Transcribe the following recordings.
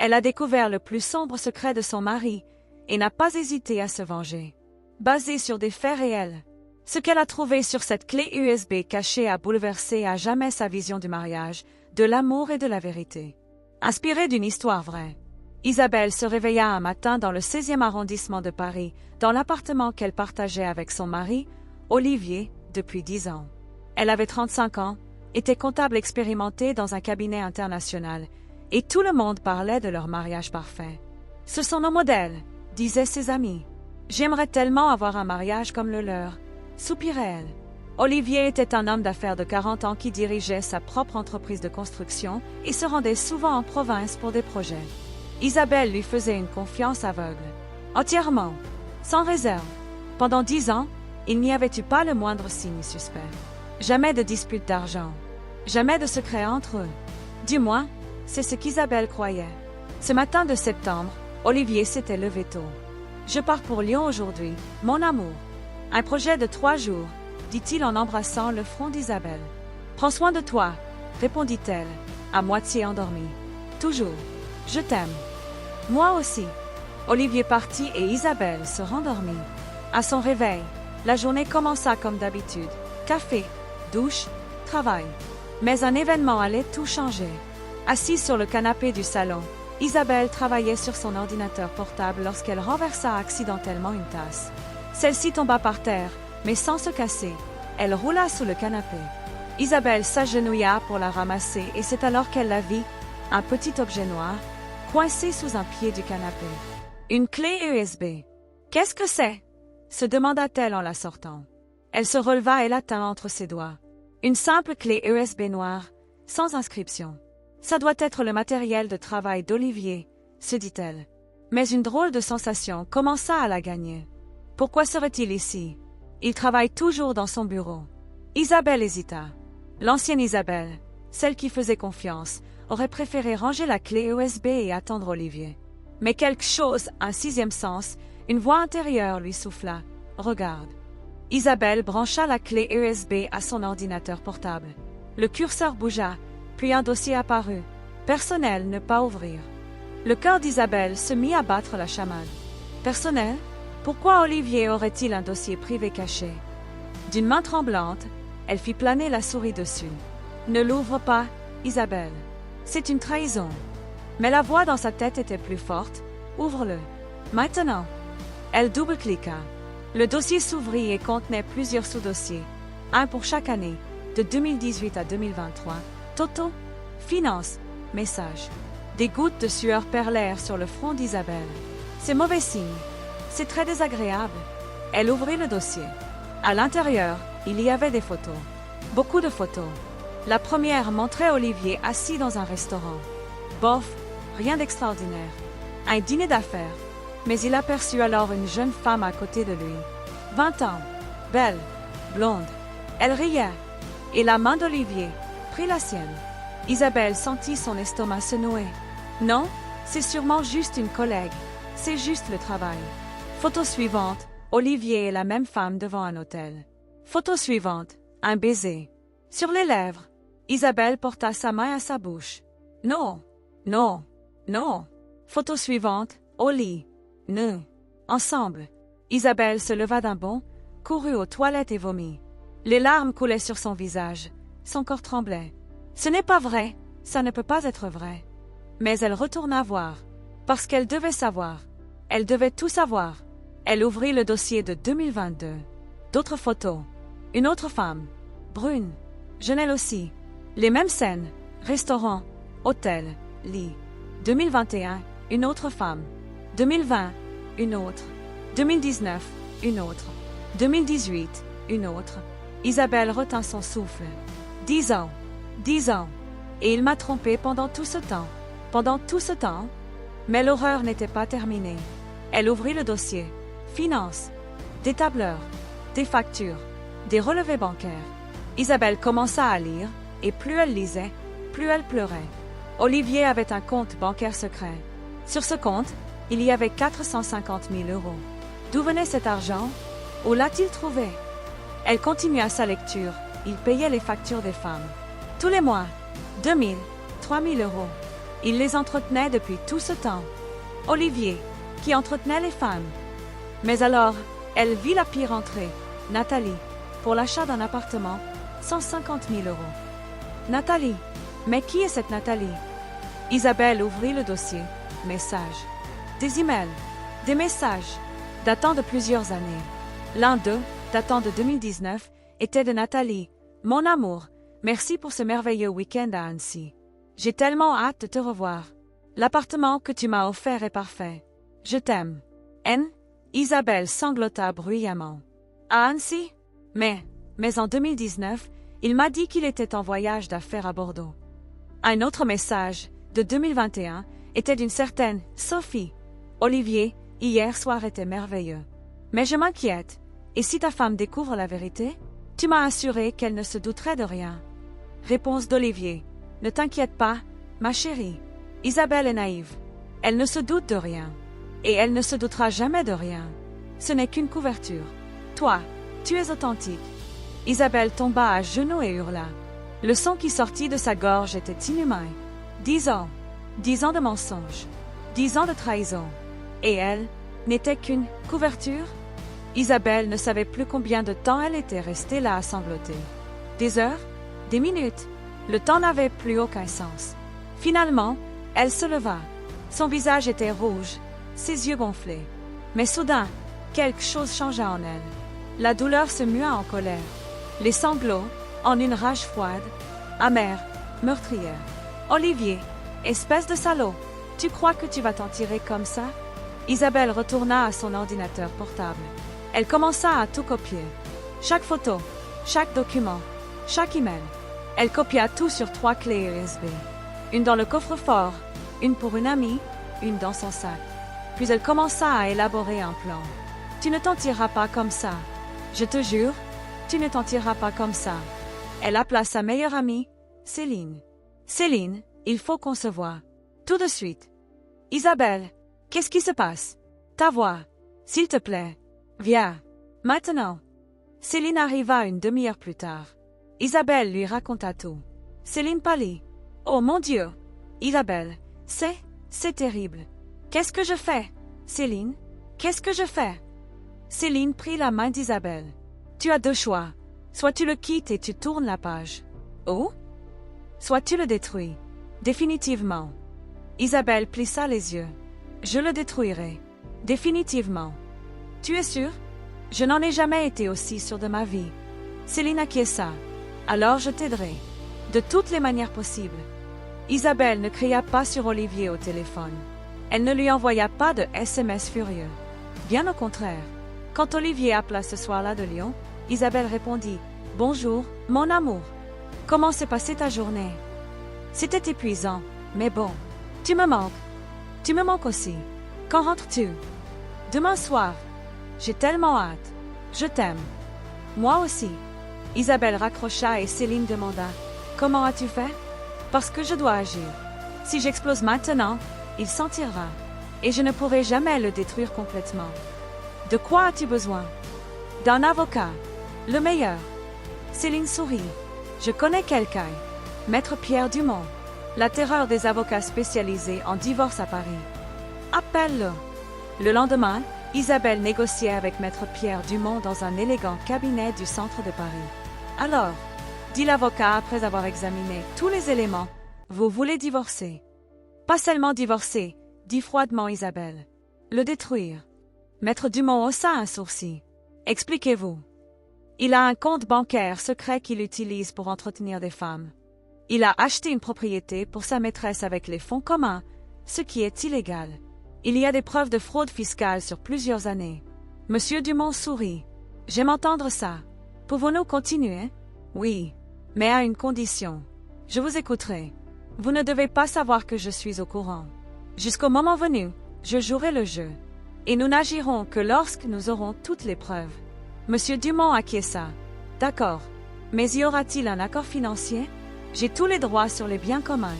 Elle a découvert le plus sombre secret de son mari et n'a pas hésité à se venger. Basé sur des faits réels, ce qu'elle a trouvé sur cette clé USB cachée a bouleversé à jamais sa vision du mariage, de l'amour et de la vérité. Inspirée d'une histoire vraie, Isabelle se réveilla un matin dans le 16e arrondissement de Paris, dans l'appartement qu'elle partageait avec son mari, Olivier, depuis 10 ans. Elle avait 35 ans, était comptable expérimentée dans un cabinet international, et tout le monde parlait de leur mariage parfait. « Ce sont nos modèles », disaient ses amis. « J'aimerais tellement avoir un mariage comme le leur », soupirait-elle. Olivier était un homme d'affaires de 40 ans qui dirigeait sa propre entreprise de construction et se rendait souvent en province pour des projets. Isabelle lui faisait une confiance aveugle. Entièrement, sans réserve. Pendant 10 ans, il n'y avait eu pas le moindre signe suspect. Jamais de dispute d'argent. Jamais de secret entre eux. Du moins, c'est ce qu'Isabelle croyait. Ce matin de septembre, Olivier s'était levé tôt. « Je pars pour Lyon aujourd'hui, mon amour. Un projet de 3 jours, dit-il en embrassant le front d'Isabelle. « Prends soin de toi, répondit-elle, à moitié endormie. Toujours. Je t'aime. Moi aussi. » Olivier partit et Isabelle se rendormit. À son réveil, la journée commença comme d'habitude. Café, douche, travail. Mais un événement allait tout changer. Assise sur le canapé du salon, Isabelle travaillait sur son ordinateur portable lorsqu'elle renversa accidentellement une tasse. Celle-ci tomba par terre, mais sans se casser. Elle roula sous le canapé. Isabelle s'agenouilla pour la ramasser et c'est alors qu'elle la vit, un petit objet noir, coincé sous un pied du canapé. Une clé USB. « Qu'est-ce que c'est ?» se demanda-t-elle en la sortant. Elle se releva et la tint entre ses doigts. Une simple clé USB noire, sans inscription. « Ça doit être le matériel de travail d'Olivier, » se dit-elle. Mais une drôle de sensation commença à la gagner. Pourquoi serait-il ici? Il travaille toujours dans son bureau. Isabelle hésita. L'ancienne Isabelle, celle qui faisait confiance, aurait préféré ranger la clé USB et attendre Olivier. Mais quelque chose, un 6e sens, une voix intérieure lui souffla. « Regarde. » Isabelle brancha la clé USB à son ordinateur portable. Le curseur bougea, puis un dossier apparut. Personnel, ne pas ouvrir. Le cœur d'Isabelle se mit à battre la chamade. Personnel? Pourquoi Olivier aurait-il un dossier privé caché? D'une main tremblante, elle fit planer la souris dessus. Ne l'ouvre pas, Isabelle. C'est une trahison. Mais la voix dans sa tête était plus forte. Ouvre-le. Maintenant. Elle double-cliqua. Le dossier s'ouvrit et contenait plusieurs sous-dossiers. Un pour chaque année, de 2018 à 2023. Toto, finance, message. Des gouttes de sueur perlèrent sur le front d'Isabelle. C'est mauvais signe. C'est très désagréable. Elle ouvrit le dossier. À l'intérieur, il y avait des photos. Beaucoup de photos. La première montrait Olivier assis dans un restaurant. Bof, rien d'extraordinaire. Un dîner d'affaires. Mais il aperçut alors une jeune femme à côté de lui. 20 ans. Belle. Blonde. Elle riait. Et la main d'Olivier prit la sienne. Isabelle sentit son estomac se nouer. Non, c'est sûrement juste une collègue. C'est juste le travail. Photo suivante, Olivier et la même femme devant un hôtel. Photo suivante, un baiser. Sur les lèvres, Isabelle porta sa main à sa bouche. Non, non, non. Photo suivante, au lit. Non. Ensemble. Isabelle se leva d'un bond, courut aux toilettes et vomit. Les larmes coulaient sur son visage. Son corps tremblait. Ce n'est pas vrai, ça ne peut pas être vrai. Mais elle retourna voir. Parce qu'elle devait savoir. Elle devait tout savoir. Elle ouvrit le dossier de 2022. D'autres photos. Une autre femme. Brune. Jeune elle aussi. Les mêmes scènes. Restaurant. Hôtel. Lit. 2021. Une autre femme. 2020. Une autre. 2019. Une autre. 2018. Une autre. Isabelle retint son souffle. 10 ans. 10 ans. Et il m'a trompée pendant tout ce temps. Pendant tout ce temps. Mais l'horreur n'était pas terminée. Elle ouvrit le dossier. Finances. Des tableurs. Des factures. Des relevés bancaires. Isabelle commença à lire, et plus elle lisait, plus elle pleurait. Olivier avait un compte bancaire secret. Sur ce compte, il y avait 450 000 €. D'où venait cet argent? Où l'a-t-il trouvé? Elle continua sa lecture. Il payait les factures des femmes. Tous les mois, 2 000, 3 000 €. Il les entretenait depuis tout ce temps. Olivier, qui entretenait les femmes. Mais alors, elle vit la pire entrée, Nathalie, pour l'achat d'un appartement, 150 000 euros. Nathalie, mais qui est cette Nathalie? Isabelle ouvrit le dossier. Messages. Des emails. Des messages. Datant de plusieurs années. L'un d'eux, datant de 2019, était de Nathalie. Mon amour, merci pour ce merveilleux week-end à Annecy. J'ai tellement hâte de te revoir. L'appartement que tu m'as offert est parfait. Je t'aime. N. Isabelle sanglota bruyamment. À Annecy? Mais en 2019, il m'a dit qu'il était en voyage d'affaires à Bordeaux. Un autre message, de 2021, était d'une certaine Sophie. Olivier, hier soir était merveilleux. Mais je m'inquiète. Et si ta femme découvre la vérité? Tu m'as assuré qu'elle ne se douterait de rien. Réponse d'Olivier. Ne t'inquiète pas, ma chérie. Isabelle est naïve. Elle ne se doute de rien. Et elle ne se doutera jamais de rien. Ce n'est qu'une couverture. Toi, tu es authentique. Isabelle tomba à genoux et hurla. Le son qui sortit de sa gorge était inhumain. 10 ans. 10 ans de mensonges. 10 ans de trahison. Et elle n'était qu'une couverture? Isabelle ne savait plus combien de temps elle était restée là à sangloter. Des heures? Des minutes? Le temps n'avait plus aucun sens. Finalement, elle se leva. Son visage était rouge, ses yeux gonflés. Mais soudain, quelque chose changea en elle. La douleur se mua en colère. Les sanglots, en une rage froide, amère, meurtrière. Olivier, espèce de salaud, tu crois que tu vas t'en tirer comme ça? Isabelle retourna à son ordinateur portable. Elle commença à tout copier. Chaque photo, chaque document, chaque email. Elle copia tout sur 3 clés USB. Une dans le coffre-fort, une pour une amie, une dans son sac. Puis elle commença à élaborer un plan. Tu ne t'en tireras pas comme ça. Je te jure, tu ne t'en tireras pas comme ça. Elle appela sa meilleure amie, Céline. Céline, il faut qu'on se voie. Tout de suite. Isabelle, qu'est-ce qui se passe? Ta voix. S'il te plaît. Viens. Maintenant. Céline arriva une demi-heure plus tard. Isabelle lui raconta tout. Céline pâlit. Oh mon Dieu. Isabelle, c'est terrible. Qu'est-ce que je fais? Céline, qu'est-ce que je fais? Céline prit la main d'Isabelle. Tu as 2 choix. Soit tu le quittes et tu tournes la page. Ou soit tu le détruis. Définitivement. Isabelle plissa les yeux. Je le détruirai. Définitivement. Tu es sûre? Je n'en ai jamais été aussi sûre de ma vie. Céline acquiesça. Alors je t'aiderai. De toutes les manières possibles. Isabelle ne cria pas sur Olivier au téléphone. Elle ne lui envoya pas de SMS furieux. Bien au contraire. Quand Olivier appela ce soir-là de Lyon, Isabelle répondit « Bonjour, mon amour. Comment s'est passée ta journée? » C'était épuisant, mais bon. Tu me manques. Tu me manques aussi. Quand rentres-tu? Demain soir. J'ai tellement hâte. Je t'aime. Moi aussi. Isabelle raccrocha et Céline demanda « Comment as-tu fait? » Parce que je dois agir. Si j'explose maintenant, il s'en tirera. Et je ne pourrai jamais le détruire complètement. De quoi as-tu besoin? D'un avocat. Le meilleur. Céline sourit. Je connais quelqu'un. Maître Pierre Dumont. La terreur des avocats spécialisés en divorce à Paris. Appelle-le. Le lendemain, Isabelle négociait avec Maître Pierre Dumont dans un élégant cabinet du centre de Paris. Alors, dit l'avocat après avoir examiné tous les éléments, vous voulez divorcer? Pas seulement divorcer, dit froidement Isabelle. Le détruire. Maître Dumont haussa un sourcil. Expliquez-vous. Il a un compte bancaire secret qu'il utilise pour entretenir des femmes. Il a acheté une propriété pour sa maîtresse avec les fonds communs, ce qui est illégal. Il y a des preuves de fraude fiscale sur plusieurs années. Monsieur Dumont sourit. J'aime entendre ça. Pouvons-nous continuer? Oui, mais à une condition. Je vous écouterai. Vous ne devez pas savoir que je suis au courant. Jusqu'au moment venu, je jouerai le jeu. Et nous n'agirons que lorsque nous aurons toutes les preuves. Monsieur Dumont acquiesça. D'accord. Mais y aura-t-il un accord financier? J'ai tous les droits sur les biens communs.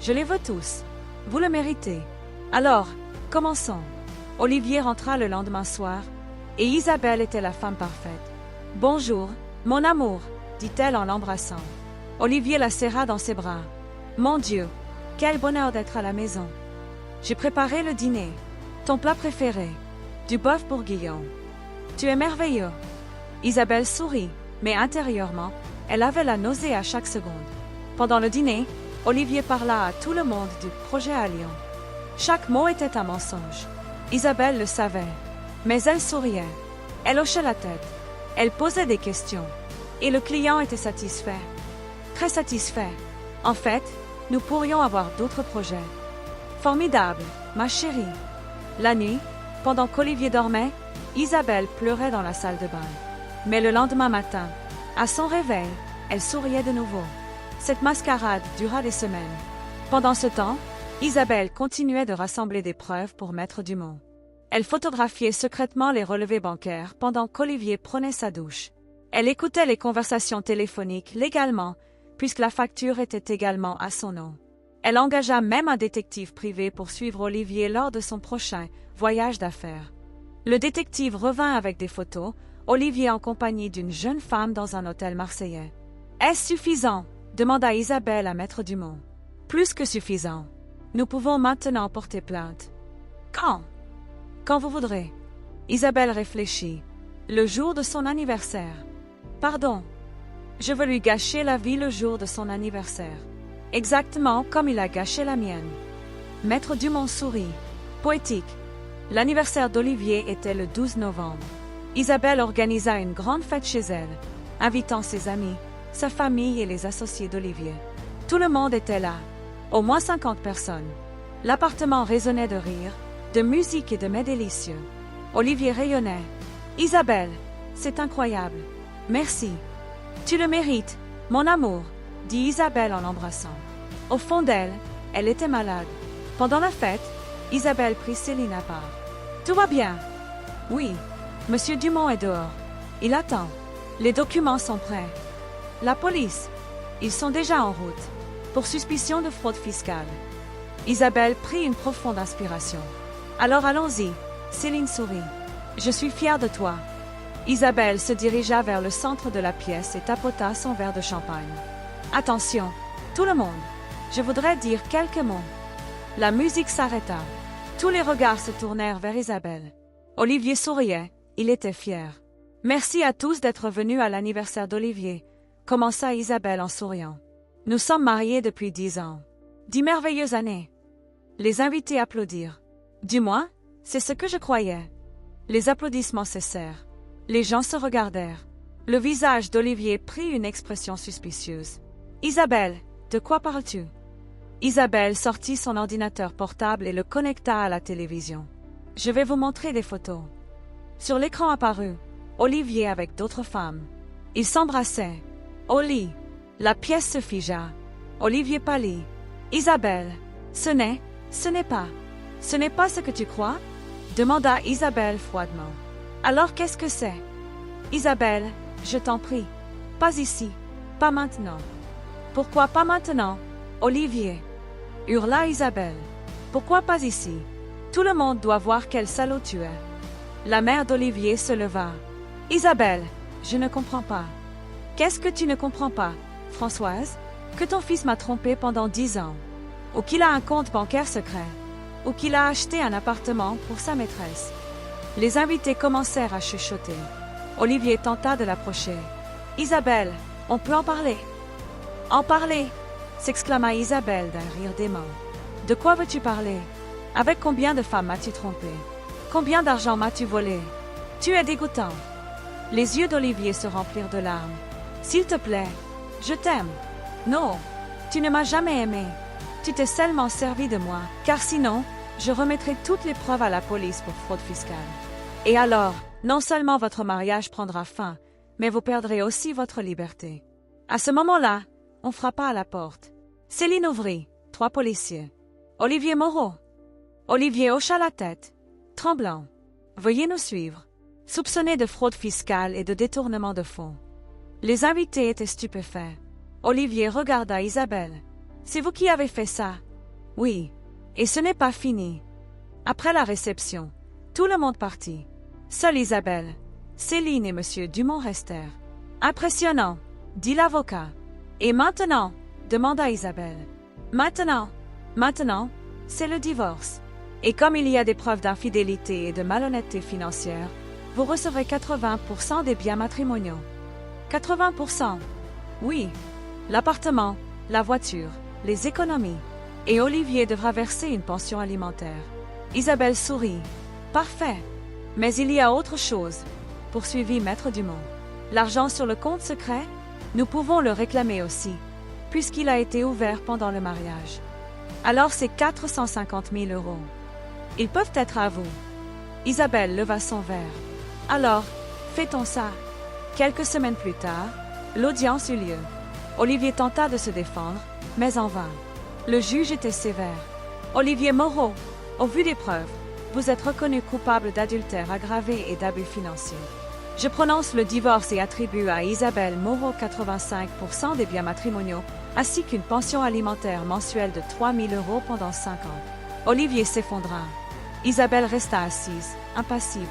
Je les veux tous. Vous le méritez. Alors, commençons. Olivier rentra le lendemain soir, et Isabelle était la femme parfaite. Bonjour, mon amour, dit-elle en l'embrassant. Olivier la serra dans ses bras. Mon Dieu, Quel bonheur d'être à la maison. J'ai préparé le dîner. Ton plat préféré. Du bœuf bourguignon. Tu es merveilleux. Isabelle sourit, mais intérieurement, elle avait la nausée à chaque seconde. Pendant le dîner, Olivier parla à tout le monde du projet à Lyon. Chaque mot était un mensonge. Isabelle le savait. Mais elle souriait. Elle hochait la tête. Elle posait des questions. Et le client était satisfait. Très satisfait. En fait, nous pourrions avoir d'autres projets. Formidable, ma chérie. La nuit, pendant qu'Olivier dormait, Isabelle pleurait dans la salle de bain. Mais le lendemain matin, à son réveil, elle souriait de nouveau. Cette mascarade dura des semaines. Pendant ce temps, Isabelle continuait de rassembler des preuves pour Maître Dumont. Elle photographiait secrètement les relevés bancaires pendant qu'Olivier prenait sa douche. Elle écoutait les conversations téléphoniques légalement, puisque la facture était également à son nom. Elle engagea même un détective privé pour suivre Olivier lors de son prochain voyage d'affaires. Le détective revint avec des photos, Olivier en compagnie d'une jeune femme dans un hôtel marseillais. « Est-ce suffisant ?» demanda Isabelle à Maître Dumont. « Plus que suffisant. Nous pouvons maintenant porter plainte. »« Quand ?»« Quand vous voudrez. » Isabelle réfléchit. « Le jour de son anniversaire. »« Pardon. Je veux lui gâcher la vie le jour de son anniversaire. Exactement comme il a gâché la mienne. » Maître Dumont sourit. Poétique. L'anniversaire d'Olivier était le 12 novembre. Isabelle organisa une grande fête chez elle, invitant ses amis, sa famille et les associés d'Olivier. Tout le monde était là, au moins 50 personnes. L'appartement résonnait de rire, de musique et de mets délicieux. Olivier rayonnait. « Isabelle, c'est incroyable. Merci. Tu le mérites, mon amour, » dit Isabelle en l'embrassant. Au fond d'elle, elle était malade. Pendant la fête, Isabelle prit Céline à part. « Tout va bien. »« Oui. Monsieur Dumont est dehors. Il attend. Les documents sont prêts. »« La police. Ils sont déjà en route. Pour suspicion de fraude fiscale. » Isabelle prit une profonde inspiration. « Alors allons-y. » Céline sourit. « Je suis fière de toi. » Isabelle se dirigea vers le centre de la pièce et tapota son verre de champagne. « Attention, tout le monde. Je voudrais dire quelques mots. » La musique s'arrêta. Tous les regards se tournèrent vers Isabelle. Olivier souriait. Il était fier. « Merci à tous d'être venus à l'anniversaire d'Olivier, » commença Isabelle en souriant. « Nous sommes mariés depuis 10 ans. 10 merveilleuses années. » Les invités applaudirent. Du moins, c'est ce que je croyais. Les applaudissements cessèrent. Les gens se regardèrent. Le visage d'Olivier prit une expression suspicieuse. « Isabelle, de quoi parles-tu » Isabelle sortit son ordinateur portable et le connecta à la télévision. « Je vais vous montrer des photos. » Sur l'écran apparut Olivier avec d'autres femmes. Ils s'embrassaient. Au lit, la pièce se figea. Olivier pâlit. « Isabelle, ce n'est pas ce que tu crois ?» demanda Isabelle froidement. « Alors qu'est-ce que c'est ?»« Isabelle, je t'en prie, pas ici, pas maintenant. »« Pourquoi pas maintenant ?» Olivier, hurla Isabelle. « Pourquoi pas ici? Tout le monde doit voir quel salaud tu es. » La mère d'Olivier se leva. « Isabelle, je ne comprends pas. »« Qu'est-ce que tu ne comprends pas, Françoise? Que ton fils m'a trompé pendant 10 ans. Ou qu'il a un compte bancaire secret. Ou qu'il a acheté un appartement pour sa maîtresse. » Les invités commencèrent à chuchoter. Olivier tenta de l'approcher. « Isabelle, on peut en parler. »« En parler !» s'exclama Isabelle d'un rire dément. « De quoi veux-tu parler? Avec combien de femmes m'as-tu trompé? Combien d'argent m'as-tu volé? Tu es dégoûtant. » Les yeux d'Olivier se remplirent de larmes. « S'il te plaît, je t'aime. »« Non, tu ne m'as jamais aimé. Tu t'es seulement servi de moi, car sinon, je remettrai toutes les preuves à la police pour fraude fiscale. Et alors, non seulement votre mariage prendra fin, mais vous perdrez aussi votre liberté. » À ce moment-là, on frappa à la porte. Céline ouvrit. 3 policiers. « Olivier Moreau. » Olivier hocha la tête, tremblant. « Veuillez nous suivre. » Soupçonné de fraude fiscale et de détournement de fonds. Les invités étaient stupéfaits. Olivier regarda Isabelle. « C'est vous qui avez fait ça? »« Oui. Et ce n'est pas fini. » Après la réception, tout le monde partit. Seule Isabelle, Céline et Monsieur Dumont restèrent. « Impressionnant, » dit l'avocat. « Et maintenant ?» demanda Isabelle. « Maintenant ?» Maintenant, c'est le divorce. Et comme il y a des preuves d'infidélité et de malhonnêteté financière, vous recevrez 80% des biens matrimoniaux. 80%. Oui. L'appartement, la voiture, les économies. Et Olivier devra verser une pension alimentaire. Isabelle sourit. Parfait. Mais il y a autre chose, poursuivit Maître Dumont. L'argent sur le compte secret, nous pouvons le réclamer aussi, puisqu'il a été ouvert pendant le mariage. Alors c'est 450 000 €. Ils peuvent être à vous. Isabelle leva son verre. Alors, fait-on ça? Quelques semaines plus tard, l'audience eut lieu. Olivier tenta de se défendre, mais en vain. Le juge était sévère. Olivier Moreau, au vu des preuves, vous êtes reconnu coupable d'adultère aggravé et d'abus financiers. Je prononce le divorce et attribue à Isabelle Moreau 85% des biens matrimoniaux, ainsi qu'une pension alimentaire mensuelle de 3 000 € pendant 5 ans. Olivier s'effondra. Isabelle resta assise, impassible.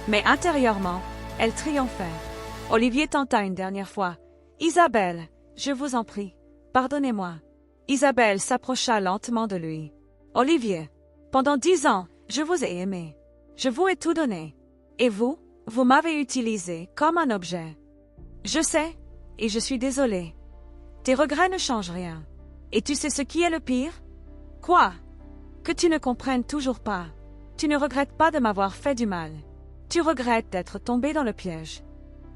Mais intérieurement, elle triomphait. Olivier tenta une dernière fois. « Isabelle, je vous en prie, pardonnez-moi. » Isabelle s'approcha lentement de lui. « Olivier, pendant 10 ans, je vous ai aimé. Je vous ai tout donné. Et vous, vous m'avez utilisé comme un objet. Je sais, et je suis désolée. Tes regrets ne changent rien. Et tu sais ce qui est le pire? Quoi? Que tu ne comprennes toujours pas. Tu ne regrettes pas de m'avoir fait du mal. Tu regrettes d'être tombé dans le piège. »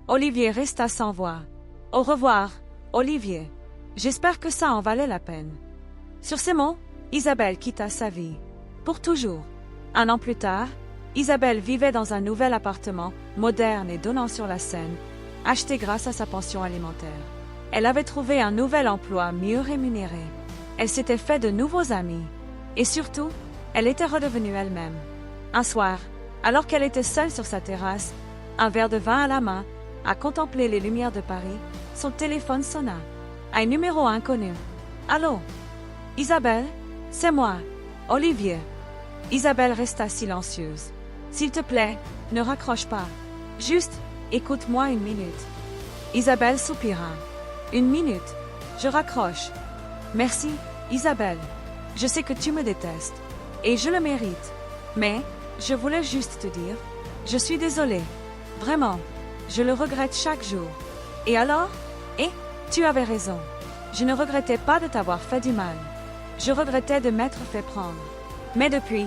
Olivier resta sans voix. « Au revoir, Olivier. J'espère que ça en valait la peine. » Sur ces mots, Isabelle quitta sa vie. Pour toujours. 1 an plus tard, Isabelle vivait dans un nouvel appartement, moderne et donnant sur la Seine, acheté grâce à sa pension alimentaire. Elle avait trouvé un nouvel emploi mieux rémunéré. Elle s'était fait de nouveaux amis. Et surtout, elle était redevenue elle-même. Un soir, alors qu'elle était seule sur sa terrasse, un verre de vin à la main, à contempler les lumières de Paris, son téléphone sonna. Un numéro inconnu. « Allô? Isabelle? C'est moi, Olivier. » Isabelle resta silencieuse. « S'il te plaît, ne raccroche pas. Juste, écoute-moi 1 minute. » Isabelle soupira. « 1 minute. Je raccroche. Merci, Isabelle. Je sais que tu me détestes. Et je le mérite. Mais, je voulais juste te dire, je suis désolée. Vraiment. Je le regrette chaque jour. Et alors? Tu avais raison. Je ne regrettais pas de t'avoir fait du mal. Je regrettais de m'être fait prendre. Mais depuis,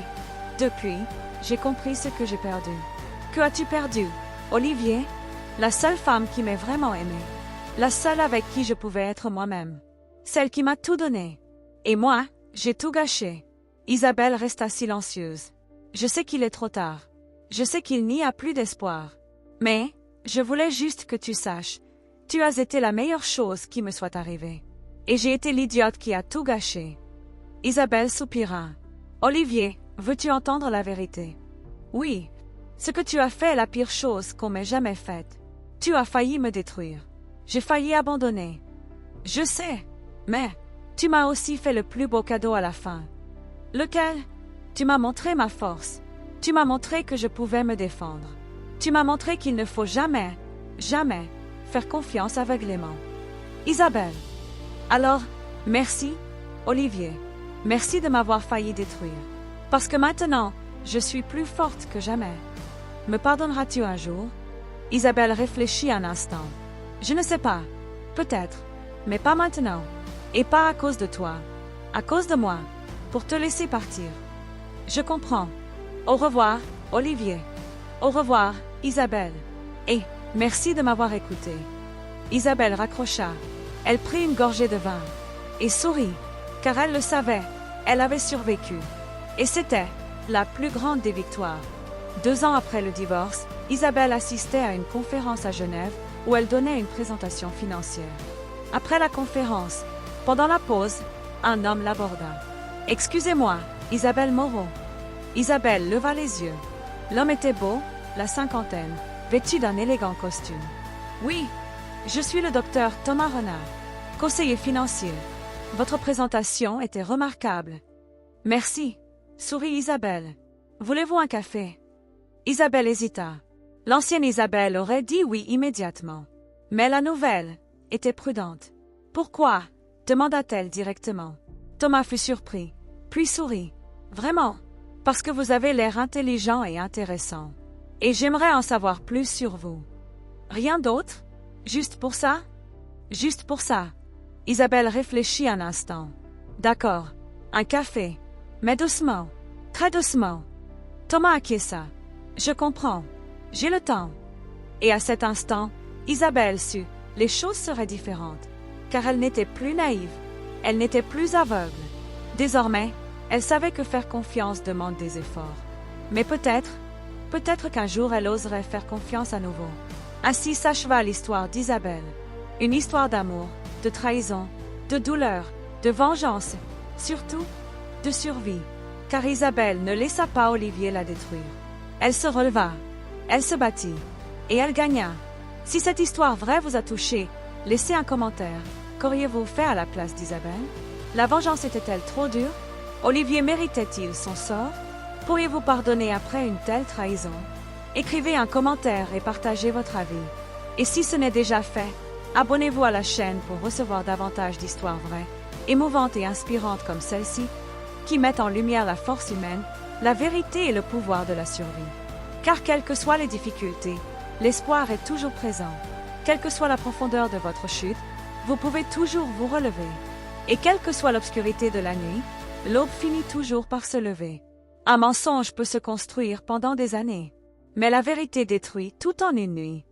j'ai compris ce que j'ai perdu. Que as-tu perdu, Olivier? La seule femme qui m'ait vraiment aimée. La seule avec qui je pouvais être moi-même. Celle qui m'a tout donné. Et moi, j'ai tout gâché. » Isabelle resta silencieuse. « Je sais qu'il est trop tard. Je sais qu'il n'y a plus d'espoir. Mais, je voulais juste que tu saches. Tu as été la meilleure chose qui me soit arrivée. Et j'ai été l'idiote qui a tout gâché. » Isabelle soupira. « Olivier, veux-tu entendre la vérité? » « Oui. Ce que tu as fait est la pire chose qu'on m'ait jamais faite. Tu as failli me détruire. J'ai failli abandonner. Je sais. Mais, tu m'as aussi fait le plus beau cadeau à la fin. Lequel? Tu m'as montré ma force. Tu m'as montré que je pouvais me défendre. Tu m'as montré qu'il ne faut jamais, jamais, faire confiance aveuglément. Isabelle. Alors, merci, Olivier. Merci de m'avoir failli détruire. Parce que maintenant, je suis plus forte que jamais. Me pardonneras-tu un jour? Isabelle réfléchit un instant. Je ne sais pas. Peut-être. Mais pas maintenant. Et pas à cause de toi. À cause de moi. Pour te laisser partir. Je comprends. Au revoir, Olivier. Au revoir, Isabelle. Et, merci de m'avoir écouté. Isabelle raccrocha. Elle prit une gorgée de vin. Et sourit. Car elle le savait. Elle avait survécu. Et c'était la plus grande des victoires. 2 ans après le divorce, Isabelle assistait à une conférence à Genève où elle donnait une présentation financière. Après la conférence, pendant la pause, un homme l'aborda. « Excusez-moi, Isabelle Moreau. » Isabelle leva les yeux. L'homme était beau, la cinquantaine, vêtu d'un élégant costume. « Oui, je suis le docteur Thomas Renard, conseiller financier. Votre présentation était remarquable. » « Merci, » sourit Isabelle. « Voulez-vous un café? » Isabelle hésita. L'ancienne Isabelle aurait dit oui immédiatement. Mais la nouvelle était prudente. « Pourquoi ?» demanda-t-elle directement. Thomas fut surpris. « puis sourit. Vraiment, parce que vous avez l'air intelligent et intéressant. Et j'aimerais en savoir plus sur vous. Rien d'autre? Juste pour ça? Juste pour ça. Isabelle réfléchit un instant. D'accord. Un café. Mais doucement. Très doucement. Thomas acquiesça. Je comprends. J'ai le temps. Et à cet instant, Isabelle sut, les choses seraient différentes. Car elle n'était plus naïve. Elle n'était plus aveugle. Désormais, elle savait que faire confiance demande des efforts. Mais peut-être qu'un jour elle oserait faire confiance à nouveau. Ainsi s'acheva l'histoire d'Isabelle. Une histoire d'amour, de trahison, de douleur, de vengeance, surtout de survie. Car Isabelle ne laissa pas Olivier la détruire. Elle se releva, elle se battit, et elle gagna. Si cette histoire vraie vous a touché, laissez un commentaire. Qu'auriez-vous fait à la place d'Isabelle? La vengeance était-elle trop dure? Olivier méritait-il son sort? Pourriez-vous pardonner après une telle trahison? Écrivez un commentaire et partagez votre avis. Et si ce n'est déjà fait, abonnez-vous à la chaîne pour recevoir davantage d'histoires vraies, émouvantes et inspirantes comme celle-ci, qui mettent en lumière la force humaine, la vérité et le pouvoir de la survie. Car quelles que soient les difficultés, l'espoir est toujours présent. Quelle que soit la profondeur de votre chute, vous pouvez toujours vous relever. Et quelle que soit l'obscurité de la nuit, l'aube finit toujours par se lever. Un mensonge peut se construire pendant des années, mais la vérité détruit tout en une nuit.